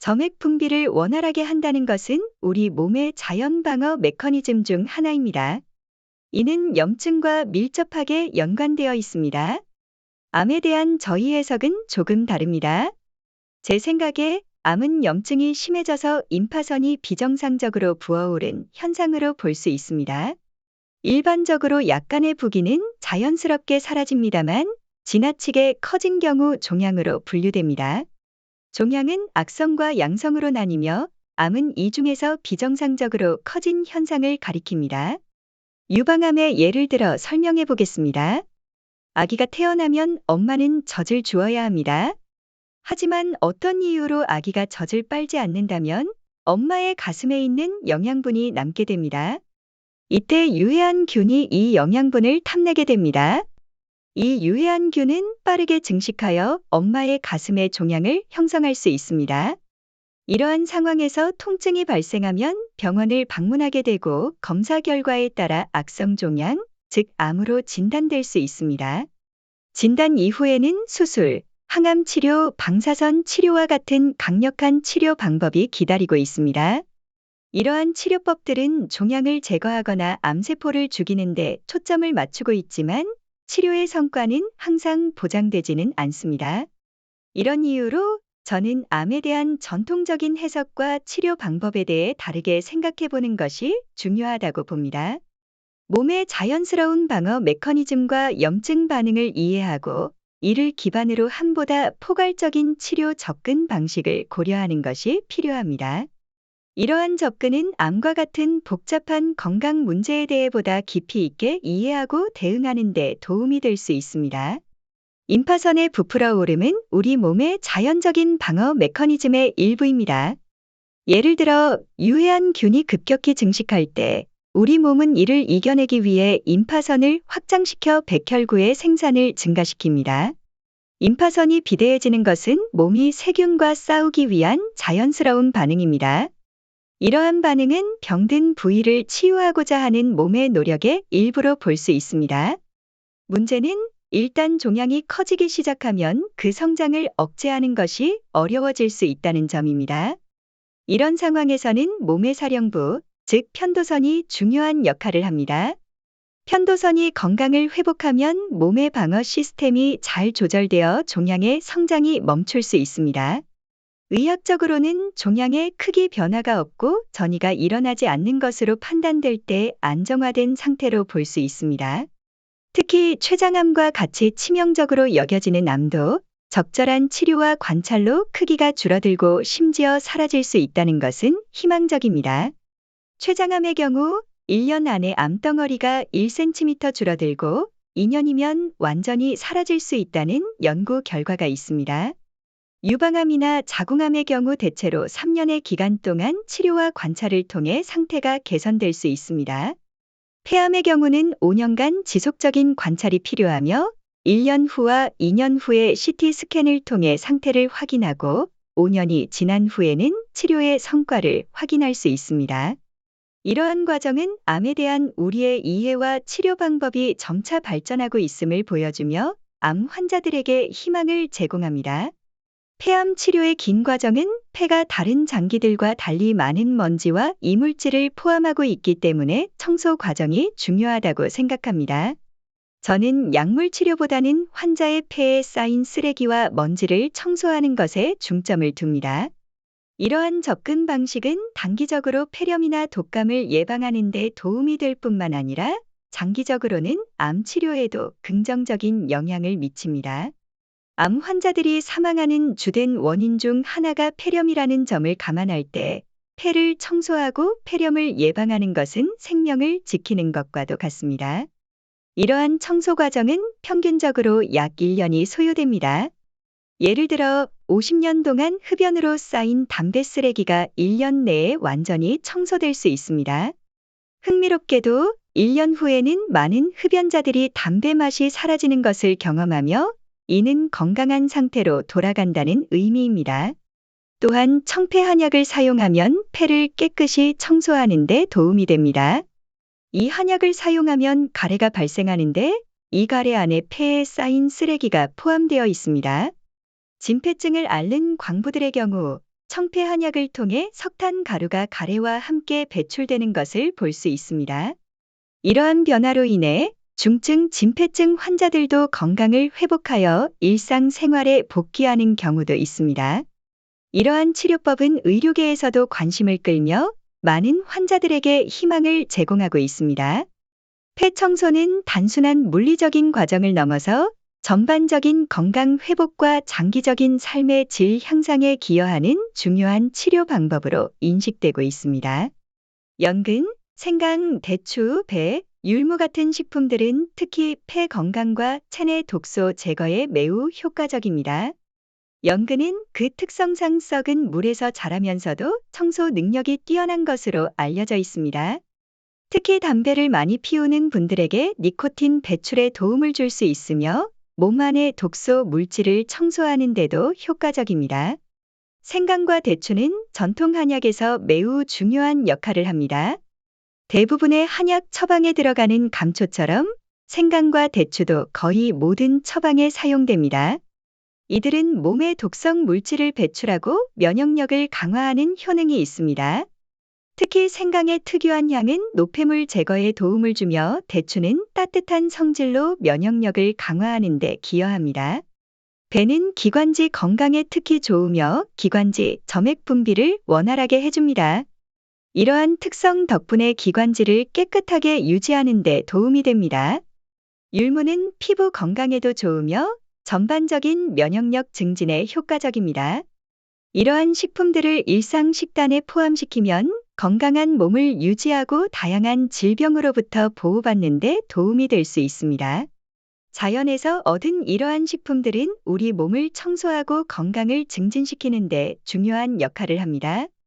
점액 분비를 원활하게 한다는 것은 우리 몸의 자연 방어 메커니즘 중 하나입니다. 이는 염증과 밀접하게 연관되어 있습니다. 암에 대한 저희 해석은 조금 다릅니다. 제 생각에 암은 염증이 심해져서 임파선이 비정상적으로 부어오른 현상으로 볼 수 있습니다. 일반적으로 약간의 부기는 자연스럽게 사라집니다만 지나치게 커진 경우 종양으로 분류됩니다. 종양은 악성과 양성으로 나뉘며 암은 이 중에서 비정상적으로 커진 현상을 가리킵니다. 유방암의 예를 들어 설명해 보겠습니다. 아기가 태어나면 엄마는 젖을 주어야 합니다. 하지만 어떤 이유로 아기가 젖을 빨지 않는다면 엄마의 가슴에 있는 영양분이 남게 됩니다. 이때 유해한 균이 이 영양분을 탐내게 됩니다. 이 유해한 균은 빠르게 증식하여 엄마의 가슴에 종양을 형성할 수 있습니다. 이러한 상황에서 통증이 발생하면 병원을 방문하게 되고 검사 결과에 따라 악성 종양, 즉 암으로 진단될 수 있습니다. 진단 이후에는 수술, 항암 치료, 방사선 치료와 같은 강력한 치료 방법이 기다리고 있습니다. 이러한 치료법들은 종양을 제거하거나 암세포를 죽이는 데 초점을 맞추고 있지만 치료의 성과는 항상 보장되지는 않습니다. 이런 이유로 저는 암에 대한 전통적인 해석과 치료 방법에 대해 다르게 생각해 보는 것이 중요하다고 봅니다. 몸의 자연스러운 방어 메커니즘과 염증 반응을 이해하고 이를 기반으로 한보다 포괄적인 치료 접근 방식을 고려하는 것이 필요합니다. 이러한 접근은 암과 같은 복잡한 건강 문제에 대해 보다 깊이 있게 이해하고 대응하는 데 도움이 될 수 있습니다. 임파선의 부풀어 오름은 우리 몸의 자연적인 방어 메커니즘의 일부입니다. 예를 들어 유해한 균이 급격히 증식할 때 우리 몸은 이를 이겨내기 위해 임파선을 확장시켜 백혈구의 생산을 증가시킵니다. 임파선이 비대해지는 것은 몸이 세균과 싸우기 위한 자연스러운 반응입니다. 이러한 반응은 병든 부위를 치유하고자 하는 몸의 노력의 일부로 볼 수 있습니다. 문제는 일단 종양이 커지기 시작하면 그 성장을 억제하는 것이 어려워질 수 있다는 점입니다. 이런 상황에서는 몸의 사령부, 즉 편도선이 중요한 역할을 합니다. 편도선이 건강을 회복하면 몸의 방어 시스템이 잘 조절되어 종양의 성장이 멈출 수 있습니다. 의학적으로는 종양의 크기 변화가 없고 전이가 일어나지 않는 것으로 판단될 때 안정화된 상태로 볼 수 있습니다. 특히 췌장암과 같이 치명적으로 여겨지는 암도 적절한 치료와 관찰로 크기가 줄어들고 심지어 사라질 수 있다는 것은 희망적입니다. 췌장암의 경우 1년 안에 암덩어리가 1cm 줄어들고 2년이면 완전히 사라질 수 있다는 연구 결과가 있습니다. 유방암이나 자궁암의 경우 대체로 3년의 기간 동안 치료와 관찰을 통해 상태가 개선될 수 있습니다. 폐암의 경우는 5년간 지속적인 관찰이 필요하며 1년 후와 2년 후에 CT 스캔을 통해 상태를 확인하고 5년이 지난 후에는 치료의 성과를 확인할 수 있습니다. 이러한 과정은 암에 대한 우리의 이해와 치료 방법이 점차 발전하고 있음을 보여주며 암 환자들에게 희망을 제공합니다. 폐암 치료의 긴 과정은 폐가 다른 장기들과 달리 많은 먼지와 이물질을 포함하고 있기 때문에 청소 과정이 중요하다고 생각합니다. 저는 약물 치료보다는 환자의 폐에 쌓인 쓰레기와 먼지를 청소하는 것에 중점을 둡니다. 이러한 접근 방식은 단기적으로 폐렴이나 독감을 예방하는 데 도움이 될 뿐만 아니라 장기적으로는 암 치료에도 긍정적인 영향을 미칩니다. 암 환자들이 사망하는 주된 원인 중 하나가 폐렴이라는 점을 감안할 때 폐를 청소하고 폐렴을 예방하는 것은 생명을 지키는 것과도 같습니다. 이러한 청소 과정은 평균적으로 약 1년이 소요됩니다. 예를 들어 50년 동안 흡연으로 쌓인 담배 쓰레기가 1년 내에 완전히 청소될 수 있습니다. 흥미롭게도 1년 후에는 많은 흡연자들이 담배 맛이 사라지는 것을 경험하며 이는 건강한 상태로 돌아간다는 의미입니다. 또한 청폐 한약을 사용하면 폐를 깨끗이 청소하는 데 도움이 됩니다. 이 한약을 사용하면 가래가 발생하는데 이 가래 안에 폐에 쌓인 쓰레기가 포함되어 있습니다. 진폐증을 앓는 광부들의 경우 청폐 한약을 통해 석탄 가루가 가래와 함께 배출되는 것을 볼 수 있습니다. 이러한 변화로 인해 중증 진폐증 환자들도 건강을 회복하여 일상생활에 복귀하는 경우도 있습니다. 이러한 치료법은 의료계에서도 관심을 끌며 많은 환자들에게 희망을 제공하고 있습니다. 폐 청소는 단순한 물리적인 과정을 넘어서 전반적인 건강 회복과 장기적인 삶의 질 향상에 기여하는 중요한 치료 방법으로 인식되고 있습니다. 연근, 생강, 대추, 배, 율무 같은 식품들은 특히 폐 건강과 체내 독소 제거에 매우 효과적입니다. 연근은 그 특성상 썩은 물에서 자라면서도 청소 능력이 뛰어난 것으로 알려져 있습니다. 특히 담배를 많이 피우는 분들에게 니코틴 배출에 도움을 줄 수 있으며 몸 안의 독소 물질을 청소하는 데도 효과적입니다. 생강과 대추는 전통 한약에서 매우 중요한 역할을 합니다. 대부분의 한약 처방에 들어가는 감초처럼 생강과 대추도 거의 모든 처방에 사용됩니다. 이들은 몸의 독성 물질을 배출하고 면역력을 강화하는 효능이 있습니다. 특히 생강의 특유한 향은 노폐물 제거에 도움을 주며 대추는 따뜻한 성질로 면역력을 강화하는 데 기여합니다. 배는 기관지 건강에 특히 좋으며 기관지, 점액 분비를 원활하게 해줍니다. 이러한 특성 덕분에 기관지를 깨끗하게 유지하는 데 도움이 됩니다. 율무는 피부 건강에도 좋으며 전반적인 면역력 증진에 효과적입니다. 이러한 식품들을 일상 식단에 포함시키면 건강한 몸을 유지하고 다양한 질병으로부터 보호받는 데 도움이 될 수 있습니다. 자연에서 얻은 이러한 식품들은 우리 몸을 청소하고 건강을 증진시키는 데 중요한 역할을 합니다.